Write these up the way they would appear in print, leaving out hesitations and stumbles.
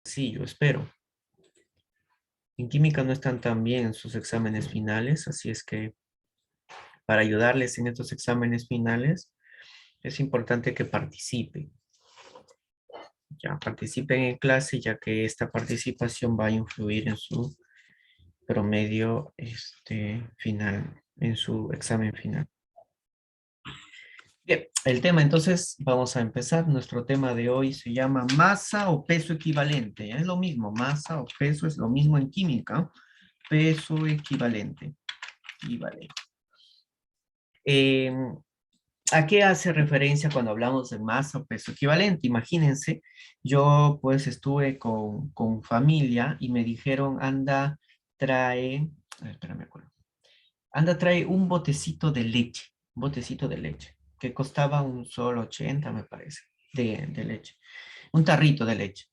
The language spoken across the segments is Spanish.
Sí, yo espero. En química no están tan bien en sus exámenes finales, así es que para ayudarles en estos exámenes finales es importante que participen. Ya participen en clase, ya que esta participación va a influir en su promedio final, en su examen final. Bien, el tema entonces, vamos a empezar. Nuestro tema de hoy se llama masa o peso equivalente. ¿Ya? Es lo mismo, masa o peso es lo mismo en química. Peso equivalente. Equivalente. Eh, ¿A qué hace referencia cuando hablamos de masa o peso equivalente? Imagínense, yo pues estuve con familia y me dijeron, anda, trae, a ver, espera, me acuerdo. Anda, trae un botecito de leche, que costaba un solo 80, me parece, de leche, un tarrito de leche.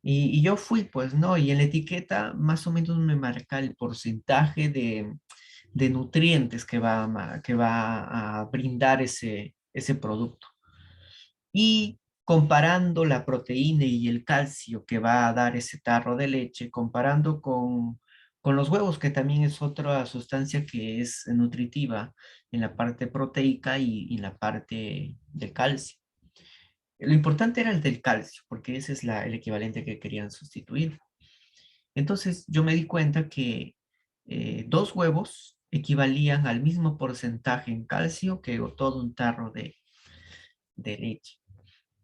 Y yo fui, pues, ¿no? Y en la etiqueta más o menos me marca el porcentaje de nutrientes que va a brindar ese producto. Y comparando la proteína y el calcio que va a dar ese tarro de leche, comparando con los huevos, que también es otra sustancia que es nutritiva en la parte proteica y en la parte de calcio. Lo importante era el del calcio, porque ese es el equivalente que querían sustituir. Entonces yo me di cuenta que 2 huevos equivalían al mismo porcentaje en calcio que todo un tarro de leche.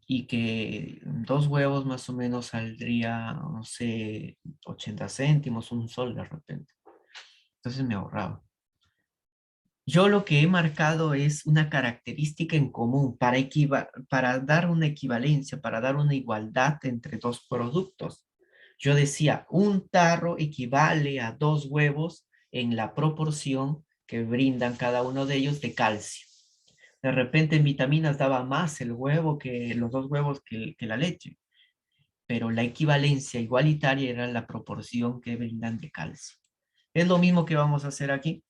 Y que 2 huevos más o menos saldría, no sé, 80 céntimos, un sol de repente. Entonces me ahorraba. Yo lo que he marcado es una característica en común para dar una equivalencia, para dar una igualdad entre dos productos. Yo decía, un tarro equivale a 2 huevos en la proporción que brindan cada uno de ellos de calcio. De repente en vitaminas daba más el huevo que los 2 huevos que la leche, pero la equivalencia igualitaria era la proporción que brindan de calcio. Es lo mismo que vamos a hacer aquí.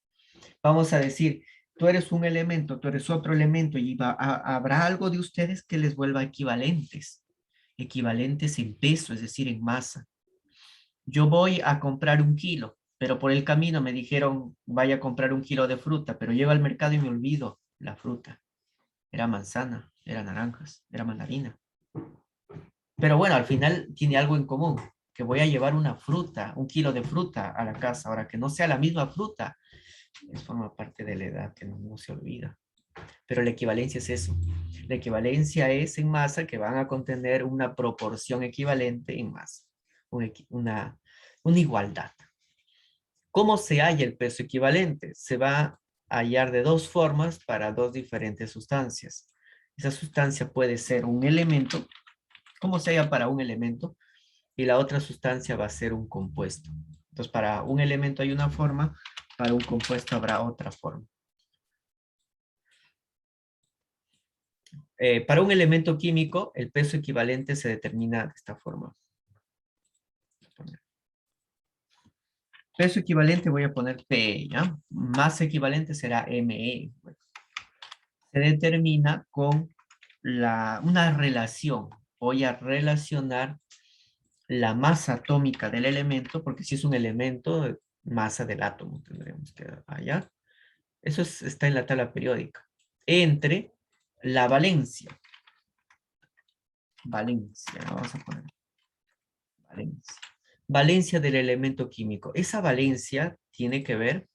Vamos a decir, tú eres un elemento, tú eres otro elemento y habrá algo de ustedes que les vuelva equivalentes en peso, es decir, en masa. Yo voy a comprar 1 kilo, pero por el camino me dijeron, vaya a comprar 1 kilo de fruta, pero llego al mercado y me olvido la fruta. Era manzana, era naranjas, era mandarina. Pero bueno, al final tiene algo en común, que voy a llevar una fruta, 1 kilo de fruta a la casa, ahora que no sea la misma fruta, es forma parte de la edad que no se olvida. Pero la equivalencia es eso. La equivalencia es en masa que van a contener una proporción equivalente en masa, una igualdad. ¿Cómo se halla el peso equivalente? Se va a hallar de 2 formas para 2 diferentes sustancias. Esa sustancia puede ser un elemento. ¿Cómo se halla para un elemento? Y la otra sustancia va a ser un compuesto. Entonces, para un elemento hay una forma, para un compuesto habrá otra forma. Para un elemento químico, el peso equivalente se determina de esta forma. Peso equivalente voy a poner P, ¿ya? Masa equivalente será ME. Bueno, se determina con una relación. Voy a relacionar la masa atómica del elemento, porque si es un elemento, masa del átomo tendremos que hallar. Eso está en la tabla periódica. Entre la valencia. Valencia, vamos a poner. Valencia. Valencia del elemento químico. Esa valencia tiene que ver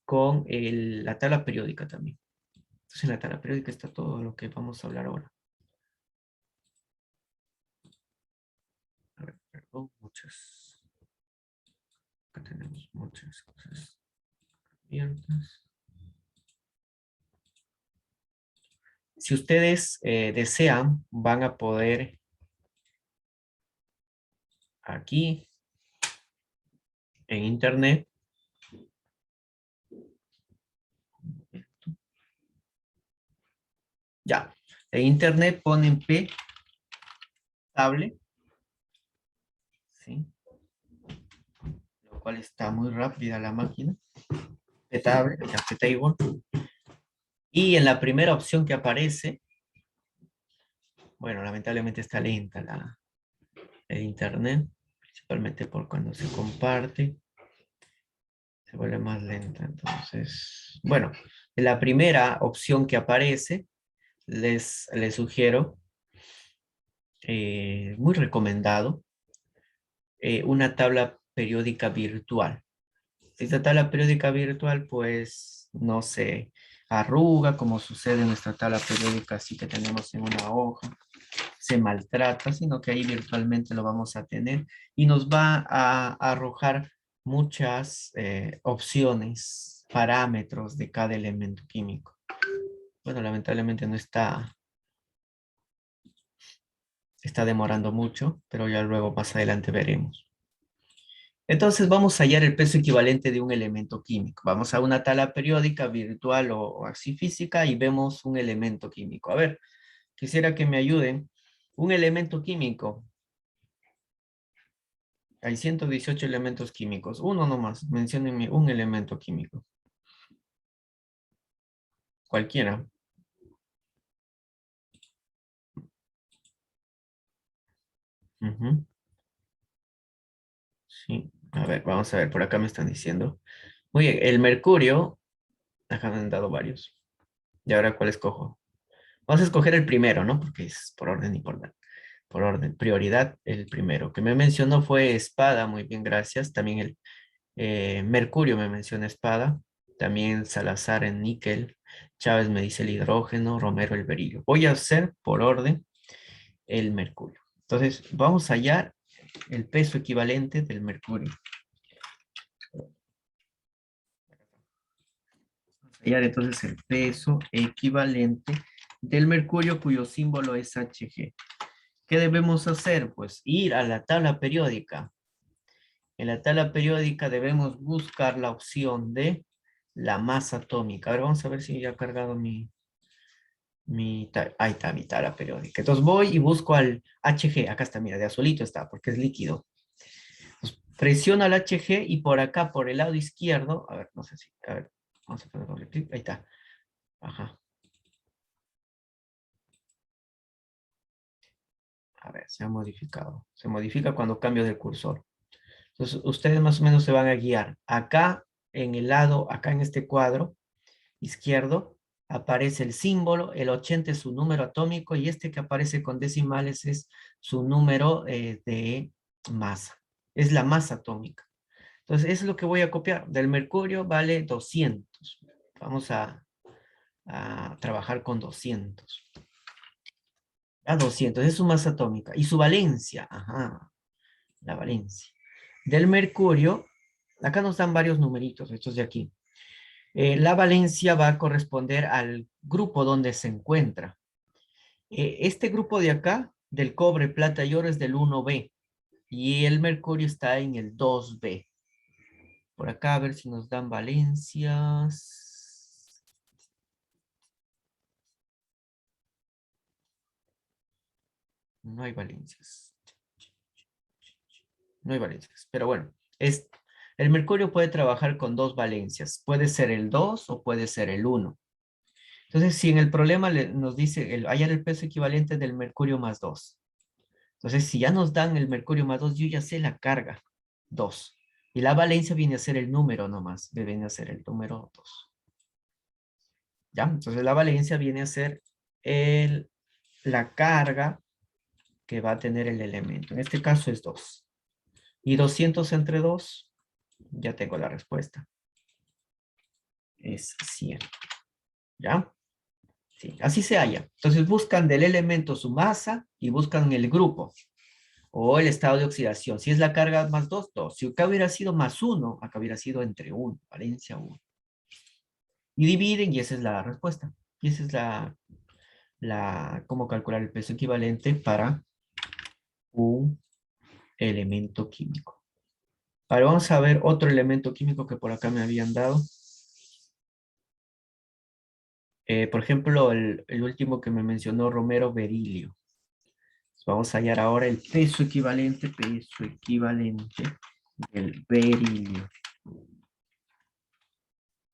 con la tabla periódica también. Entonces en la tabla periódica está todo lo que vamos a hablar ahora. A ver, perdón, muchas. Acá tenemos muchas cosas abiertas. Si ustedes desean, van a poder aquí en internet ya, en internet ponen P table, ¿sí? Lo cual está muy rápida la máquina. P table, ya, P table. Y en la primera opción que aparece, bueno, lamentablemente está lenta El internet, principalmente por cuando se comparte, se vuelve más lenta. Entonces, bueno, la primera opción que aparece, les sugiero, muy recomendado, una tabla periódica virtual. Esta tabla periódica virtual, pues, no se arruga como sucede en nuestra tabla periódica, así que tenemos en una hoja, se maltrata, sino que ahí virtualmente lo vamos a tener y nos va a arrojar muchas opciones, parámetros de cada elemento químico. Bueno, lamentablemente no está demorando mucho, pero ya luego más adelante veremos. Entonces vamos a hallar el peso equivalente de un elemento químico. Vamos a una tabla periódica virtual o así física y vemos un elemento químico. A ver, quisiera que me ayuden. Un elemento químico. Hay 118 elementos químicos. Uno nomás. Menciónenme un elemento químico. Cualquiera. Ujú. Sí. A ver, vamos a ver. Por acá me están diciendo. Muy bien. El mercurio. Acá me han dado varios. ¿Y ahora cuál escojo? Vamos a escoger el primero, ¿no? Porque es por orden importante. Por orden, prioridad, el primero. Que me mencionó fue espada. Muy bien, gracias. También el mercurio me menciona espada. También Salazar en níquel. Chávez me dice el hidrógeno. Romero el berilio. Voy a hacer por orden el mercurio. Entonces, vamos a hallar el peso equivalente del mercurio. Vamos a hallar entonces el peso equivalente del mercurio cuyo símbolo es Hg. ¿Qué debemos hacer? Pues ir a la tabla periódica. En la tabla periódica debemos buscar la opción de la masa atómica. A ver, vamos a ver si ya ha cargado ahí está mi tabla periódica. Entonces voy y busco al Hg. Acá está, mira, de azulito está, porque es líquido. Entonces, presiono al Hg y por acá, por el lado izquierdo, a ver, no sé si, a ver, vamos a poner doble clic, ahí está. Ajá. A ver, se ha modificado. Se modifica cuando cambio del cursor. Entonces, ustedes más o menos se van a guiar. Acá, en el lado, acá en este cuadro izquierdo, aparece el símbolo, el 80 es su número atómico y este que aparece con decimales es su número de masa. Es la masa atómica. Entonces, eso es lo que voy a copiar. Del mercurio vale 200. Vamos a trabajar con 200. A 200, es su masa atómica. Y su valencia, ajá, la valencia. Del mercurio, acá nos dan varios numeritos, estos de aquí. La valencia va a corresponder al grupo donde se encuentra. Este grupo de acá, del cobre, plata y oro, es del 1B. Y el mercurio está en el 2B. Por acá a ver si nos dan valencias. No hay valencias. No hay valencias. Pero bueno, el mercurio puede trabajar con dos valencias. Puede ser el 2 o puede ser el 1. Entonces, si en el problema nos dice hallar el peso equivalente del mercurio más 2. Entonces, si ya nos dan el mercurio más 2, yo ya sé la carga, 2. Y la valencia viene a ser el número nomás, viene a ser el número 2. ¿Ya? Entonces, la valencia viene a ser la carga que va a tener el elemento. En este caso es 2. Y 200 entre 2, ya tengo la respuesta. Es 100. ¿Ya? Sí, así se halla. Entonces, buscan del elemento su masa y buscan el grupo. O el estado de oxidación. Si es la carga más 2, 2. Si acá hubiera sido más 1, acá hubiera sido entre 1, valencia 1. Y dividen y esa es la respuesta. Y esa es cómo calcular el peso equivalente para un elemento químico. Ahora vamos a ver otro elemento químico que por acá me habían dado. Por ejemplo, el último que me mencionó Romero, berilio. Vamos a hallar ahora el peso equivalente del berilio.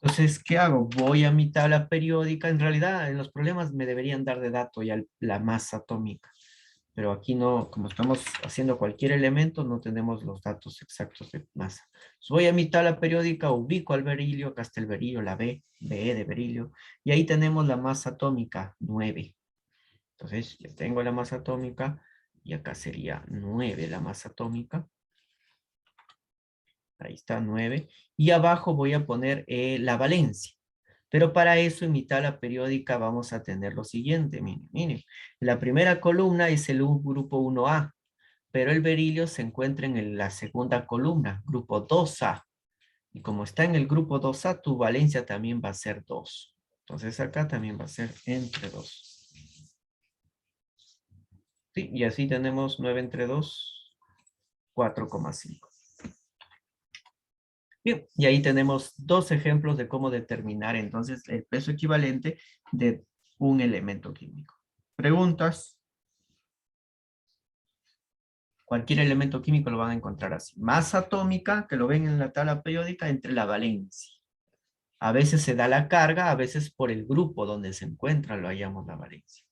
Entonces, ¿qué hago? Voy a mi tabla periódica. En realidad, en los problemas me deberían dar de dato ya la masa atómica. Pero aquí no, como estamos haciendo cualquier elemento, no tenemos los datos exactos de masa. Entonces voy a mi tabla periódica, ubico al berilio, acá está el berilio, la B de berilio, y ahí tenemos la masa atómica, 9. Entonces ya tengo la masa atómica, y acá sería 9 la masa atómica. Ahí está, 9. Y abajo voy a poner la valencia. Pero para eso en mi tabla periódica vamos a tener lo siguiente, miren, miren. La primera columna es el grupo 1A, pero el berilio se encuentra en la segunda columna, grupo 2A. Y como está en el grupo 2A, tu valencia también va a ser 2. Entonces acá también va a ser entre 2. Sí, y así tenemos 9 entre 2, 4,5. Bien, y ahí tenemos dos ejemplos de cómo determinar entonces el peso equivalente de un elemento químico. ¿Preguntas? Cualquier elemento químico lo van a encontrar así. Masa atómica, que lo ven en la tabla periódica, entre la valencia. A veces se da la carga, a veces por el grupo donde se encuentra lo hallamos la valencia.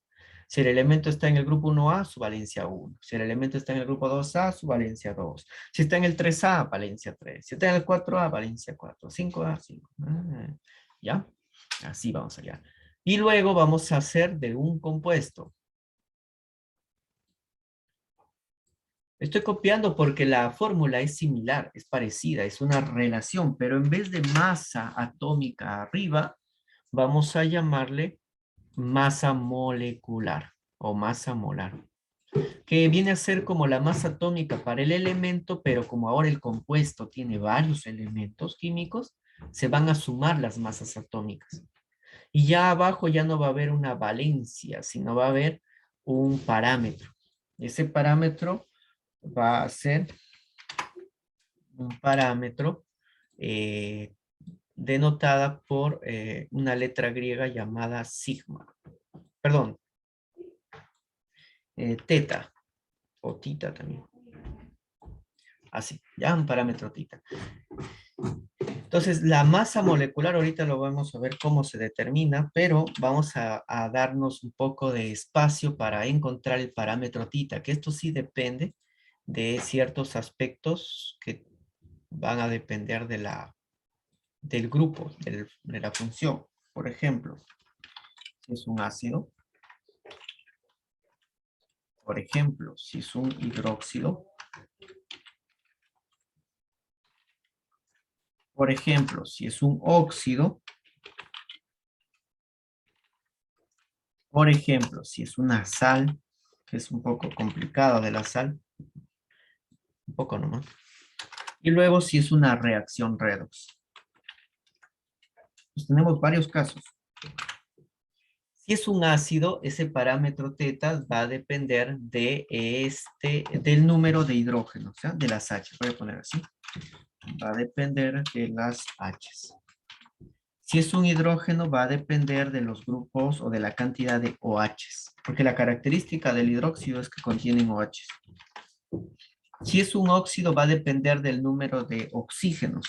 Si el elemento está en el grupo 1A, su valencia 1. Si el elemento está en el grupo 2A, su valencia 2. Si está en el 3A, valencia 3. Si está en el 4A, valencia 4. 5A, 5. ¿Ya? Así vamos allá. Y luego vamos a hacer de un compuesto. Estoy copiando porque la fórmula es similar, es parecida, es una relación, pero en vez de masa atómica arriba, vamos a llamarle masa molecular o masa molar, que viene a ser como la masa atómica para el elemento, pero como ahora el compuesto tiene varios elementos químicos, se van a sumar las masas atómicas. Y ya abajo ya no va a haber una valencia, sino va a haber un parámetro. Ese parámetro va a ser un parámetro eh, denotada por una letra griega llamada sigma. Perdón, teta o tita también. Así, ya un parámetro tita. Entonces, la masa molecular, ahorita lo vamos a ver cómo se determina, pero vamos a darnos un poco de espacio para encontrar el parámetro tita, que esto sí depende de ciertos aspectos que van a depender del grupo, de la función. Por ejemplo, si es un ácido, por ejemplo, si es un hidróxido, por ejemplo, si es un óxido, por ejemplo, si es una sal, que es un poco complicado de la sal, un poco nomás. Y luego si es una reacción redox. Pues tenemos varios casos. Si es un ácido, ese parámetro teta va a depender del número de hidrógenos, ¿ya? De las H, voy a poner así. Va a depender de las H. Si es un hidrógeno, va a depender de los grupos o de la cantidad de OH, porque la característica del hidróxido es que contienen OH. Si es un óxido, va a depender del número de oxígenos.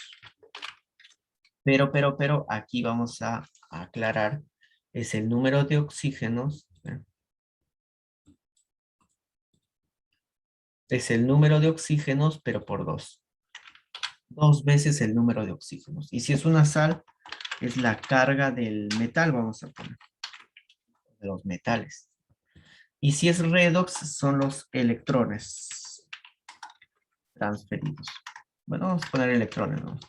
Pero, aquí vamos a aclarar, es el número de oxígenos, es el número de oxígenos, pero por 2. 2 veces el número de oxígenos. Y si es una sal, es la carga del metal, vamos a poner, de los metales. Y si es redox, son los electrones transferidos. Bueno, vamos a poner electrones, ¿no?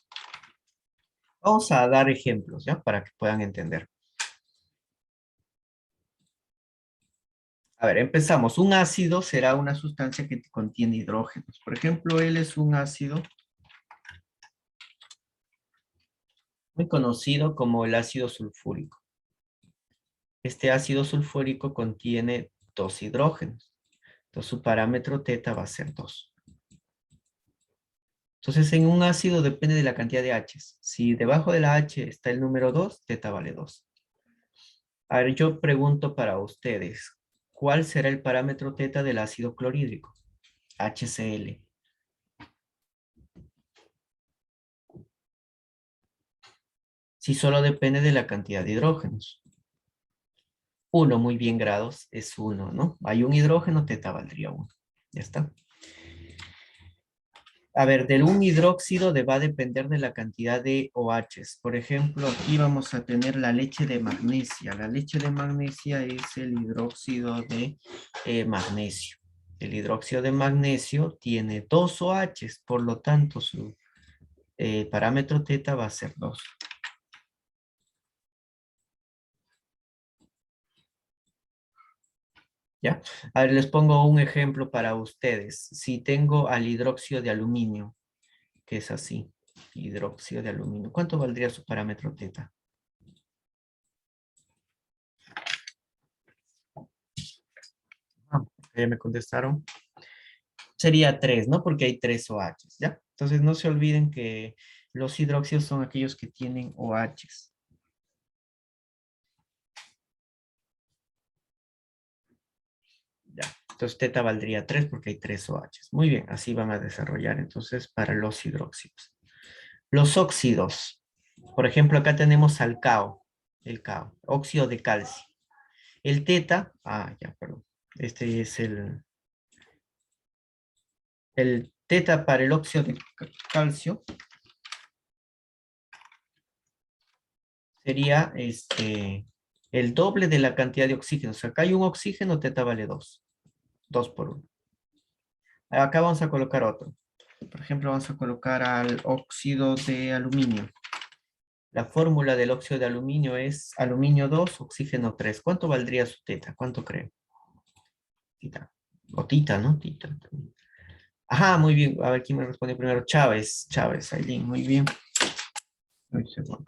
Vamos a dar ejemplos, ¿ya? Para que puedan entender. A ver, empezamos. Un ácido será una sustancia que contiene hidrógenos. Por ejemplo, él es un ácido muy conocido como el ácido sulfúrico. Este ácido sulfúrico contiene 2 hidrógenos. Entonces su parámetro teta va a ser 2. Entonces en un ácido depende de la cantidad de H's. Si debajo de la H está el número 2, teta vale 2. A ver, yo pregunto para ustedes, ¿cuál será el parámetro teta del ácido clorhídrico? HCl. Si solo depende de la cantidad de hidrógenos. 1, muy bien, grados, es 1, ¿no? Hay un hidrógeno, teta valdría 1. Ya está. A ver, del un hidróxido va a depender de la cantidad de OHs. Por ejemplo, aquí vamos a tener la leche de magnesia. La leche de magnesia es el hidróxido de magnesio. El hidróxido de magnesio tiene 2 OHs, por lo tanto su parámetro teta va a ser 2. ¿Ya? A ver, les pongo un ejemplo para ustedes. Si tengo al hidróxido de aluminio, que es así, hidróxido de aluminio, ¿cuánto valdría su parámetro teta? Ah, ya me contestaron. Sería 3, ¿no? Porque hay 3 OHs, ¿ya? Entonces no se olviden que los hidróxidos son aquellos que tienen OHs. Ya. Entonces teta valdría 3 porque hay 3 OHs. Muy bien, así van a desarrollar entonces para los hidróxidos. Los óxidos. Por ejemplo, acá tenemos al CaO, el CaO, óxido de calcio. El teta, ya, perdón. Este es el teta para el óxido de calcio sería el doble de la cantidad de oxígeno. O sea, acá hay un oxígeno, teta vale 2. 2 por 1. Acá vamos a colocar otro. Por ejemplo, vamos a colocar al óxido de aluminio. La fórmula del óxido de aluminio es aluminio 2, oxígeno 3. ¿Cuánto valdría su teta? ¿Cuánto creen? Tita. O tita, ¿no? Tita. Ajá, muy bien. A ver, ¿quién me responde primero? Chávez. Chávez, Aileen. Muy bien. Un segundo.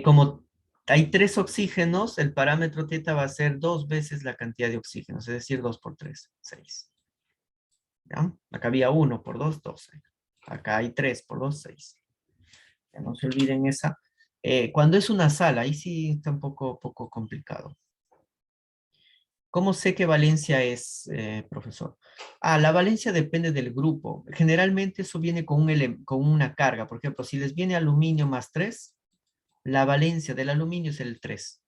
Como hay 3 oxígenos, el parámetro teta va a ser 2 veces la cantidad de oxígenos, es decir, 2 por 3, 6. ¿Ya? Acá había 1 por 2, 12. Acá hay 3 por 2, 6. Ya no se olviden esa. Cuando es una sal, ahí sí está un poco complicado. ¿Cómo sé qué valencia es, profesor? La valencia depende del grupo. Generalmente eso viene con una carga. Por ejemplo, si les viene aluminio más 3, la valencia del aluminio es el 3.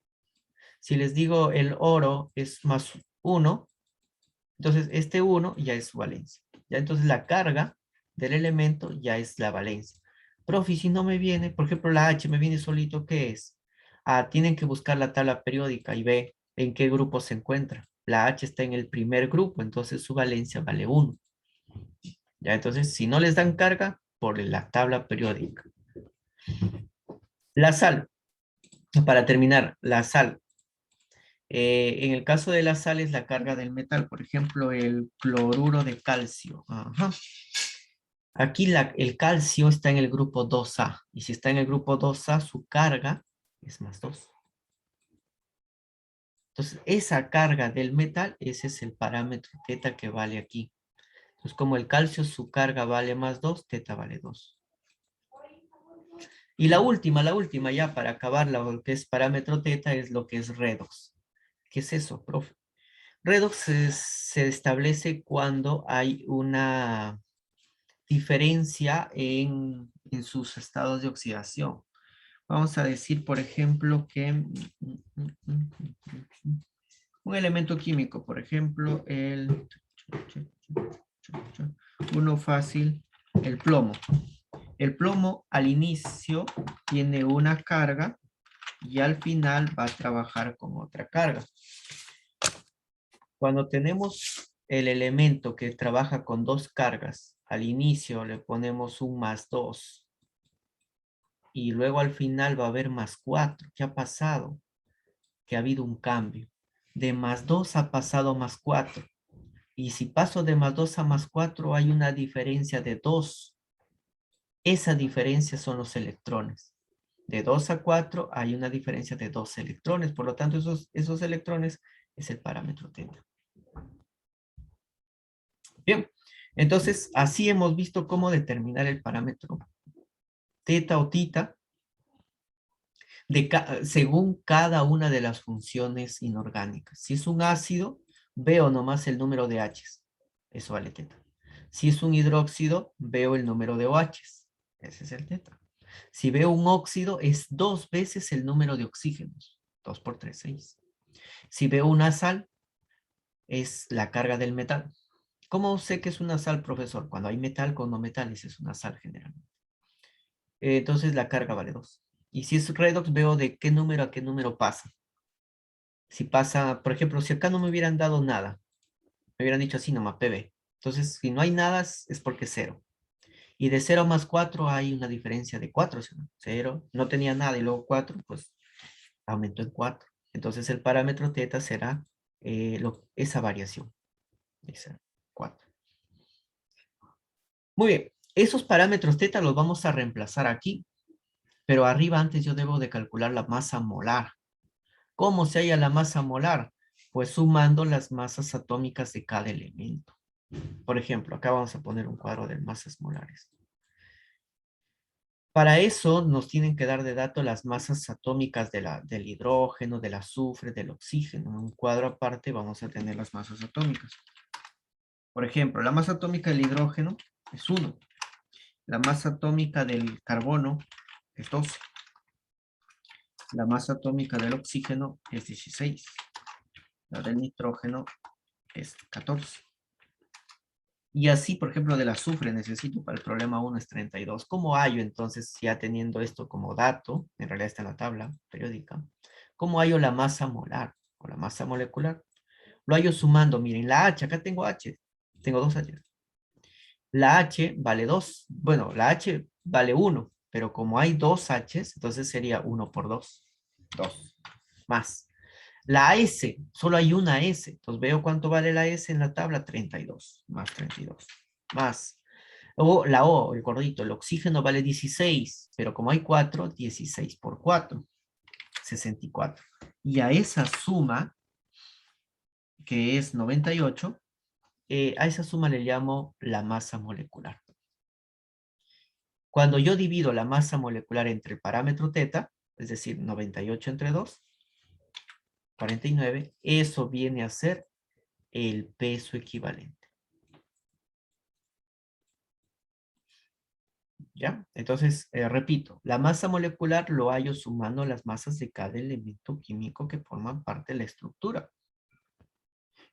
Si les digo el oro es más 1, entonces este 1 ya es su valencia. Ya entonces la carga del elemento ya es la valencia. Profe, si no me viene, por ejemplo la H me viene solito, ¿qué es? Tienen que buscar la tabla periódica y ve en qué grupo se encuentra. La H está en el primer grupo, entonces su valencia vale 1. Ya entonces si no les dan carga, por la tabla periódica. La sal, para terminar, la sal. En el caso de las sales, la carga del metal, por ejemplo, el cloruro de calcio. Ajá. Aquí el calcio está en el grupo 2A, y si está en el grupo 2A, su carga es más 2. Entonces, esa carga del metal, ese es el parámetro teta que vale aquí. Entonces, como el calcio, su carga vale más 2, teta vale 2. Y la última ya para acabar, lo que es parámetro teta, es lo que es redox. ¿Qué es eso, profe? Redox se establece cuando hay una diferencia en sus estados de oxidación. Vamos a decir, por ejemplo, que un elemento químico, por ejemplo, uno fácil, el plomo. El plomo al inicio tiene una carga y al final va a trabajar con otra carga. Cuando tenemos el elemento que trabaja con 2 cargas, al inicio le ponemos un más 2 y luego al final va a haber más 4. ¿Qué ha pasado? Que ha habido un cambio. De más 2 ha pasado a más 4. Y si paso de más 2 a más 4 hay una diferencia de 2. Esa diferencia son los electrones. De 2 a 4 hay una diferencia de 2 electrones. Por lo tanto, esos electrones es el parámetro teta. Bien, entonces así hemos visto cómo determinar el parámetro teta o tita según cada una de las funciones inorgánicas. Si es un ácido, veo nomás el número de H's. Eso vale teta. Si es un hidróxido, veo el número de OHs. Ese es el teta. Si veo un óxido, es 2 veces el número de oxígenos. 2 por 3, 6. Si veo una sal, es la carga del metal. ¿Cómo sé que es una sal, profesor? Cuando hay metal con no metales es una sal generalmente. Entonces la carga vale 2. Y si es redox, veo de qué número a qué número pasa. Si pasa, por ejemplo, si acá no me hubieran dado nada, me hubieran dicho así nomás, PB. Entonces, si no hay nada, es porque es 0. Y de 0 más 4 hay una diferencia de 4, ¿sí? 0, no tenía nada y luego 4, pues aumentó en 4. Entonces el parámetro teta será esa variación, esa 4. Muy bien, esos parámetros teta los vamos a reemplazar aquí, pero arriba antes yo debo de calcular la masa molar. ¿Cómo se halla la masa molar? Pues sumando las masas atómicas de cada elemento. Por ejemplo, acá vamos a poner un cuadro de masas molares. Para eso nos tienen que dar de dato las masas atómicas del hidrógeno, del azufre, del oxígeno. En un cuadro aparte vamos a tener las masas atómicas. Por ejemplo, la masa atómica del hidrógeno es 1. La masa atómica del carbono es 12. La masa atómica del oxígeno es 16. La del nitrógeno es 14. Y así, por ejemplo, del azufre necesito para el problema 1 es 32. ¿Cómo hallo entonces, ya teniendo esto como dato, en realidad está en la tabla periódica, cómo hallo la masa molar o la masa molecular? Lo hallo sumando, miren, la H, acá tengo H, tengo 2 H. La H vale 2, bueno, la H vale 1, pero como hay 2 H's, entonces sería 1 por 2, 2, más. La S, solo hay una S. Entonces veo cuánto vale la S en la tabla, 32, más 32, más. O la O, el gordito, el oxígeno vale 16, pero como hay 4, 16 por 4, 64. Y a esa suma, que es 98, a esa suma le llamo la masa molecular. Cuando yo divido la masa molecular entre el parámetro teta, es decir, 98 entre 2, 49, eso viene a ser el peso equivalente. ¿Ya? Entonces, repito, la masa molecular lo hallo sumando las masas de cada elemento químico que forman parte de la estructura.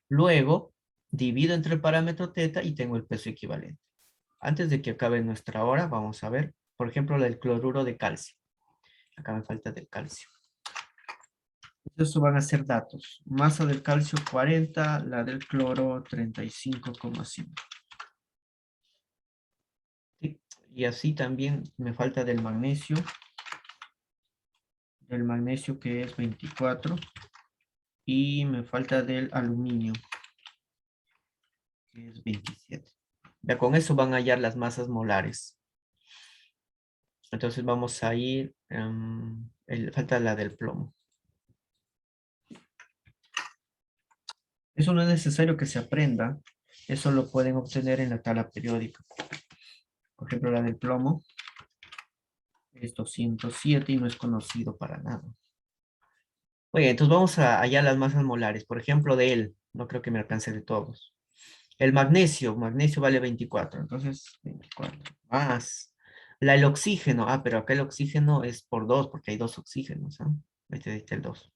Luego, divido entre el parámetro teta y tengo el peso equivalente. Antes de que acabe nuestra hora, vamos a ver, por ejemplo, la del cloruro de calcio. Acá me falta del calcio. Estos van a ser datos. Masa del calcio 40, la del cloro 35,5. ¿Sí? Y así también me falta del magnesio. Del magnesio que es 24. Y me falta del aluminio, que es 27. Ya con eso van a hallar las masas molares. Entonces vamos a ir, falta la del plomo. Eso no es necesario que se aprenda, eso lo pueden obtener en la tabla periódica. Por ejemplo, la del plomo es 207 y no es conocido para nada. Oye, entonces vamos a hallar las masas molares. Por ejemplo, de él, no creo que me alcance de todos. El magnesio vale 24, entonces 24 más. El oxígeno, pero acá el oxígeno es por 2, porque hay 2 oxígenos, ¿ah? Ahí está el 2.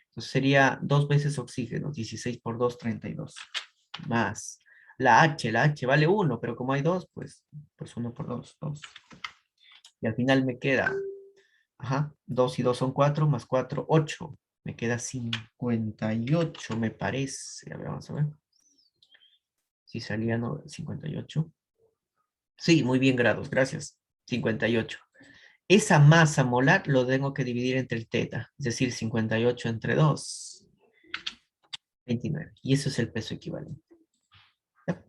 Entonces sería 2 veces oxígeno, 16 por 2, 32. Más. La H vale 1, pero como hay 2, pues 1 por 2, 2. Y al final me queda, 2 y 2 son 4, más 4, 8. Me queda 58, me parece. A ver, vamos a ver. Si salía 58. Sí, muy bien, grados, gracias. 58. Esa masa molar lo tengo que dividir entre el teta, es decir, 58 entre 2, 29. Y eso es el peso equivalente. ¿Ya?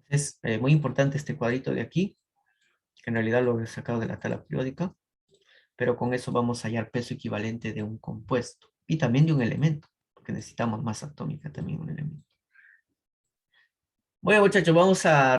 Es muy importante este cuadrito de aquí, que en realidad lo he sacado de la tabla periódica, pero con eso vamos a hallar peso equivalente de un compuesto y también de un elemento, porque necesitamos masa atómica también en un elemento. Bueno, muchachos, vamos a